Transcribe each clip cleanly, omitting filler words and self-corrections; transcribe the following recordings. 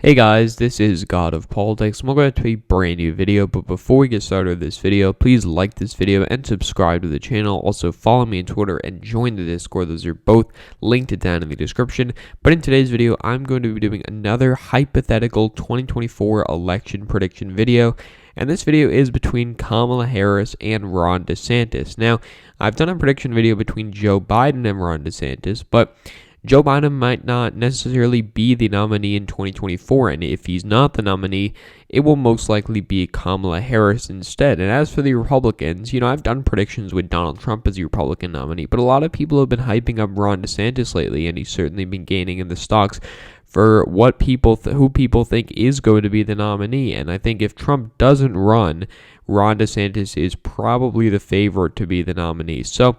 Hey guys, this is God of Politics, and welcome to a brand new video. But before we get started with this video, please like this video and subscribe to the channel. Also follow me on Twitter and join the Discord. Those are both linked down in the description. But in today's video, I'm going to be doing another hypothetical 2024 election prediction video. And this video is between Kamala Harris and Ron DeSantis. Now, I've done a prediction video between Joe Biden and Ron DeSantis, but Joe Biden might not necessarily be the nominee in 2024, and if he's not the nominee, it will most likely be Kamala Harris instead. And as for the Republicans, I've done predictions with Donald Trump as the Republican nominee, but a lot of people have been hyping up Ron DeSantis lately, and he's certainly been gaining in the stocks for what who people think is going to be the nominee. And I think if Trump doesn't run, Ron DeSantis is probably the favorite to be the nominee. So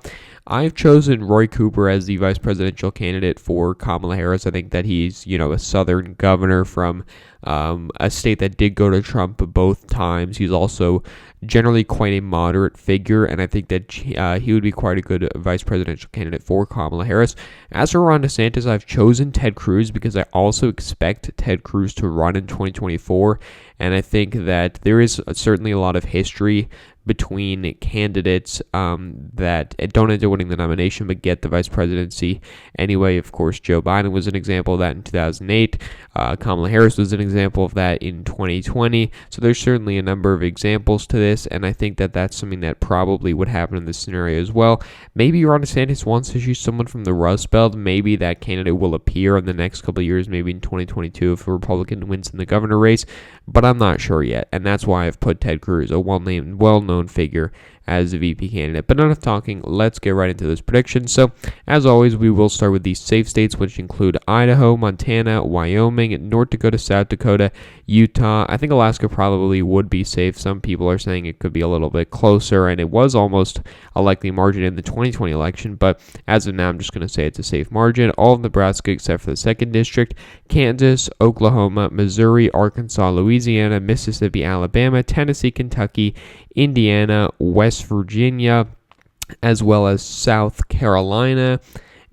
I've chosen Roy Cooper as the vice presidential candidate for Kamala Harris. I think that he's, a Southern governor from a state that did go to Trump both times. He's also generally quite a moderate figure, and I think that he would be quite a good vice presidential candidate for Kamala Harris. As for Ron DeSantis, I've chosen Ted Cruz because I also expect Ted Cruz to run in 2024, and I think that there is certainly a lot of history between candidates that don't end up winning the nomination but get the vice presidency anyway. Of course, Joe Biden was an example of that in 2008. Kamala Harris was an example of that in 2020. So there's certainly a number of examples to this, and I think that that's something that probably would happen in this scenario as well. Maybe Ron DeSantis wants to choose someone from the Rust Belt. Maybe that candidate will appear in the next couple of years, maybe in 2022 if a Republican wins in the governor race, but I'm not sure yet, and that's why I've put Ted Cruz, a well-known figure, as a VP candidate. But enough talking, let's get right into this prediction. So, as always, we will start with these safe states, which include Idaho, Montana, Wyoming, North Dakota, South Dakota, Utah. I think Alaska probably would be safe. Some people are saying it could be a little bit closer, and it was almost a likely margin in the 2020 election, but as of now, I'm just going to say it's a safe margin. All of Nebraska except for the 2nd District, Kansas, Oklahoma, Missouri, Arkansas, Louisiana, Mississippi, Alabama, Tennessee, Kentucky, Indiana, West Virginia, as well as South Carolina.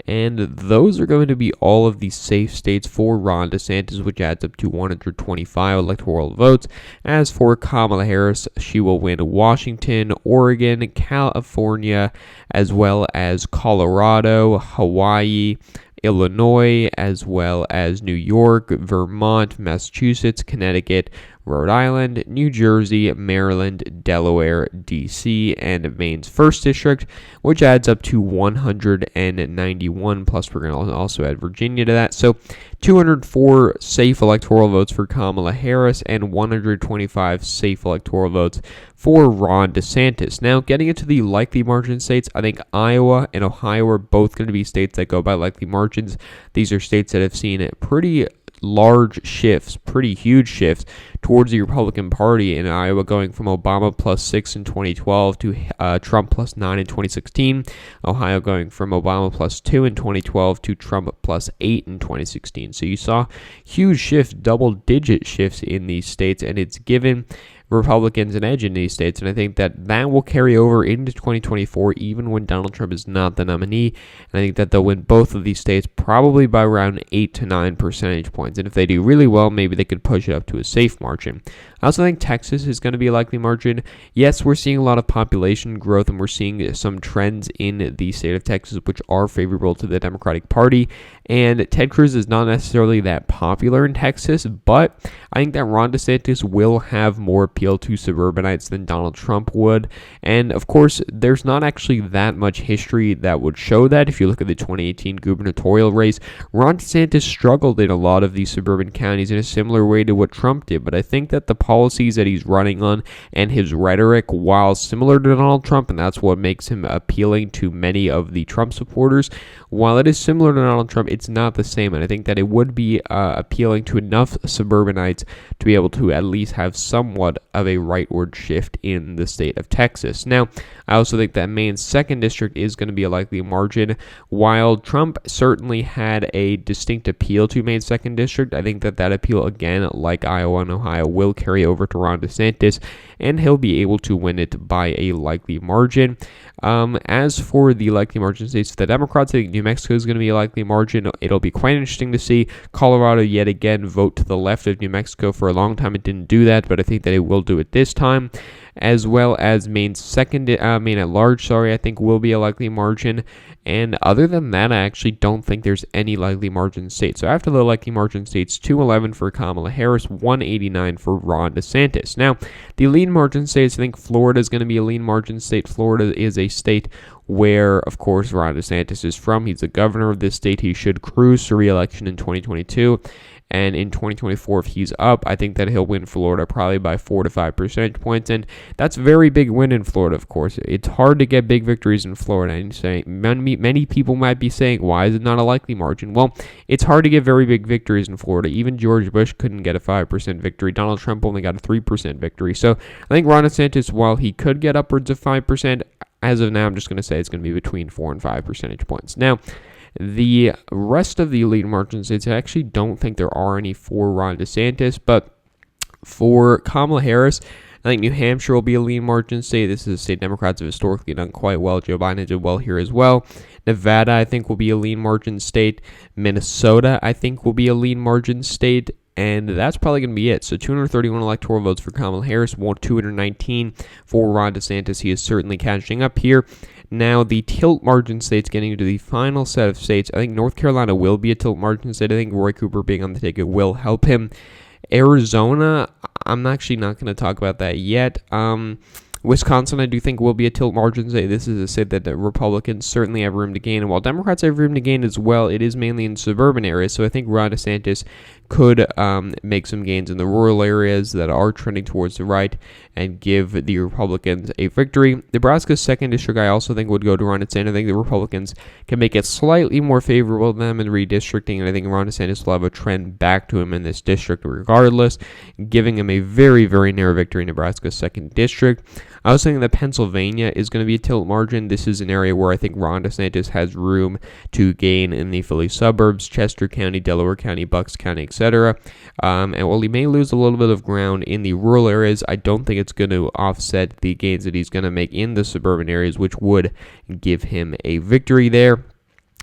And those are going to be all of the safe states for Ron DeSantis, which adds up to 125 electoral votes. As for Kamala Harris, she will win Washington, Oregon, California, as well as Colorado, Hawaii, Illinois, as well as New York, Vermont, Massachusetts, Connecticut, Rhode Island, New Jersey, Maryland, Delaware, D.C., and Maine's 1st District, which adds up to 191, plus we're going to also add Virginia to that. So 204 safe electoral votes for Kamala Harris and 125 safe electoral votes for Ron DeSantis. Now, getting into the likely margin states, I think Iowa and Ohio are both going to be states that go by likely margins. These are states that have seen pretty large shifts, pretty huge shifts towards the Republican Party, in Iowa going from Obama +6 in 2012 to Trump +9 in 2016. Ohio going from Obama +2 in 2012 to Trump +8 in 2016. So you saw huge shifts, double-digit shifts in these states, and it's given Republicans an edge in these states, and I think that will carry over into 2024 even when Donald Trump is not the nominee, and I think that they'll win both of these states probably by around 8 to 9 percentage points, and if they do really well, maybe they could push it up to a safe margin. I also think Texas is going to be a likely margin. Yes, we're seeing a lot of population growth, and we're seeing some trends in the state of Texas which are favorable to the Democratic Party, and Ted Cruz is not necessarily that popular in Texas, but I think that Ron DeSantis will have more appeal to suburbanites than Donald Trump would. And of course, there's not actually that much history that would show that. If you look at the 2018 gubernatorial race, Ron DeSantis struggled in a lot of these suburban counties in a similar way to what Trump did. But I think that the policies that he's running on and his rhetoric, while similar to Donald Trump, and that's what makes him appealing to many of the Trump supporters, while it is similar to Donald Trump, it's not the same. And I think that it would be appealing to enough suburbanites points to be able to at least have somewhat of a rightward shift in the state of Texas. Now, I also think that Maine's 2nd district is going to be a likely margin. While Trump certainly had a distinct appeal to Maine's 2nd district, I think that appeal, again, like Iowa and Ohio, will carry over to Ron DeSantis, and he'll be able to win it by a likely margin. As for the likely margin states for the Democrats, I think New Mexico is going to be a likely margin. It'll be quite interesting to see Colorado yet again vote to the left of New Mexico. For a long time it didn't do that, but I think that it will do it this time. As well as Maine's Maine at large, I think will be a likely margin. And other than that, I actually don't think there's any likely margin states. So after the likely margin states, 211 for Kamala Harris, 189 for Ron DeSantis. Now, the lean margin states, I think Florida is going to be a lean margin state. Florida is a state where, of course, Ron DeSantis is from. He's the governor of this state. He should cruise to re-election in 2022. And in 2024, if he's up, I think that he'll win Florida probably by 4 to 5 percentage points. And that's a very big win in Florida, of course. It's hard to get big victories in Florida. And many people might be saying, why is it not a likely margin? Well, it's hard to get very big victories in Florida. Even George Bush couldn't get a 5% victory. Donald Trump only got a 3% victory. So I think Ron DeSantis, while he could get upwards of 5%, as of now, I'm just going to say it's going to be between 4 and 5 percentage points. Now, the rest of the elite margin states, I actually don't think there are any for Ron DeSantis, but for Kamala Harris, I think New Hampshire will be a lean margin state. This is a state Democrats have historically done quite well. Joe Biden did well here as well. Nevada, I think, will be a lean margin state. Minnesota, I think, will be a lean margin state. And that's probably going to be it. So 231 electoral votes for Kamala Harris, 219 for Ron DeSantis. He is certainly catching up here. Now, the tilt margin states, getting into the final set of states, I think North Carolina will be a tilt margin state. I think Roy Cooper being on the ticket will help him. Arizona, I'm actually not going to talk about that yet. Wisconsin, I do think, will be a tilt margin state. This is a state that the Republicans certainly have room to gain. And while Democrats have room to gain as well, it is mainly in suburban areas. So I think Ron DeSantis could make some gains in the rural areas that are trending towards the right and give the Republicans a victory. Nebraska's 2nd district, I also think, would go to Ron DeSantis. I think the Republicans can make it slightly more favorable to them in redistricting, and I think Ron DeSantis will have a trend back to him in this district regardless, giving him a very, very narrow victory in Nebraska's 2nd district. I was thinking that Pennsylvania is going to be a tilt margin. This is an area where I think Ron DeSantis has room to gain in the Philly suburbs, Chester County, Delaware County, Bucks County, etc. And while he may lose a little bit of ground in the rural areas, I don't think it's going to offset the gains that he's going to make in the suburban areas, which would give him a victory there.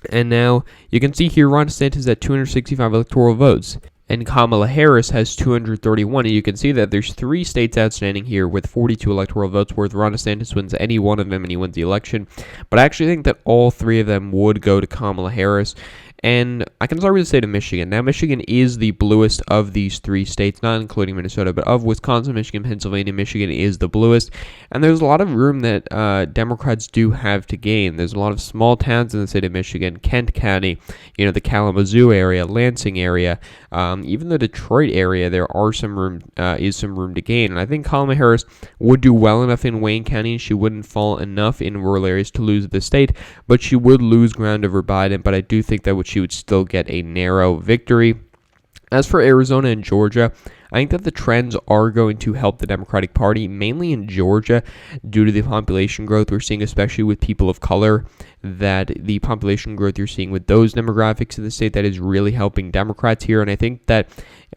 And now you can see here Ron DeSantis at 265 electoral votes. And Kamala Harris has 231, and you can see that there's 3 states outstanding here with 42 electoral votes worth. Ron DeSantis wins any one of them and he wins the election. But I actually think that all 3 of them would go to Kamala Harris. And I can start with the state of Michigan. Now, Michigan is the bluest of these 3 states, not including Minnesota, but of Wisconsin, Michigan, Pennsylvania, Michigan is the bluest. And there's a lot of room that Democrats do have to gain. There's a lot of small towns in the state of Michigan, Kent County, the Kalamazoo area, Lansing area, even the Detroit area. There are some room to gain. And I think Kamala Harris would do well enough in Wayne County. She wouldn't fall enough in rural areas to lose the state, but she would lose ground over Biden. But I do think that she would still get a narrow victory. As for Arizona and Georgia, I think that the trends are going to help the Democratic Party, mainly in Georgia, due to the population growth we're seeing, especially with people of color, that the population growth you're seeing with those demographics in the state, that is really helping Democrats here. And I think that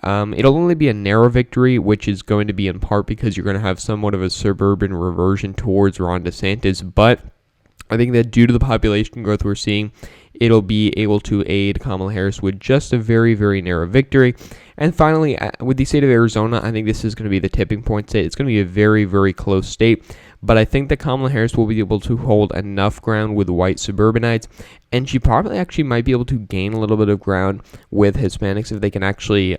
it'll only be a narrow victory, which is going to be in part because you're going to have somewhat of a suburban reversion towards Ron DeSantis, but I think that due to the population growth we're seeing, it'll be able to aid Kamala Harris with just a very, very narrow victory. And finally, with the state of Arizona, I think this is going to be the tipping point state. It's going to be a very, very close state. But I think that Kamala Harris will be able to hold enough ground with white suburbanites, and she probably actually might be able to gain a little bit of ground with Hispanics if they can actually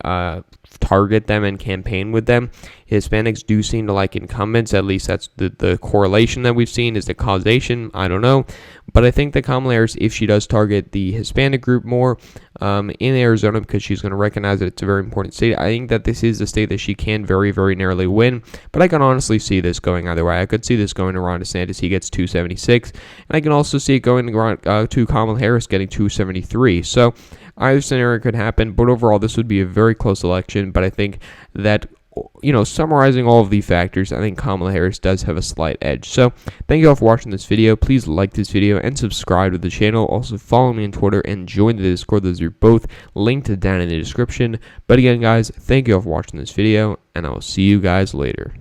target them and campaign with them. Hispanics do seem to like incumbents, at least that's the correlation that we've seen. Is the causation? I don't know. But I think that Kamala Harris, if she does target the Hispanic group more in Arizona, because she's going to recognize that it's a very important state, I think that this is a state that she can very, very narrowly win. But I can honestly see this going either way. I could see this going to Ron DeSantis. He gets 276. And I can also see it going to Kamala Harris getting 273. So either scenario could happen, but overall, this would be a very close election. But I think that, summarizing all of the factors, I think Kamala Harris does have a slight edge. So thank you all for watching this video. Please like this video and subscribe to the channel. Also follow me on Twitter and join the Discord. Those are both linked down in the description. But again, guys, thank you all for watching this video, and I will see you guys later.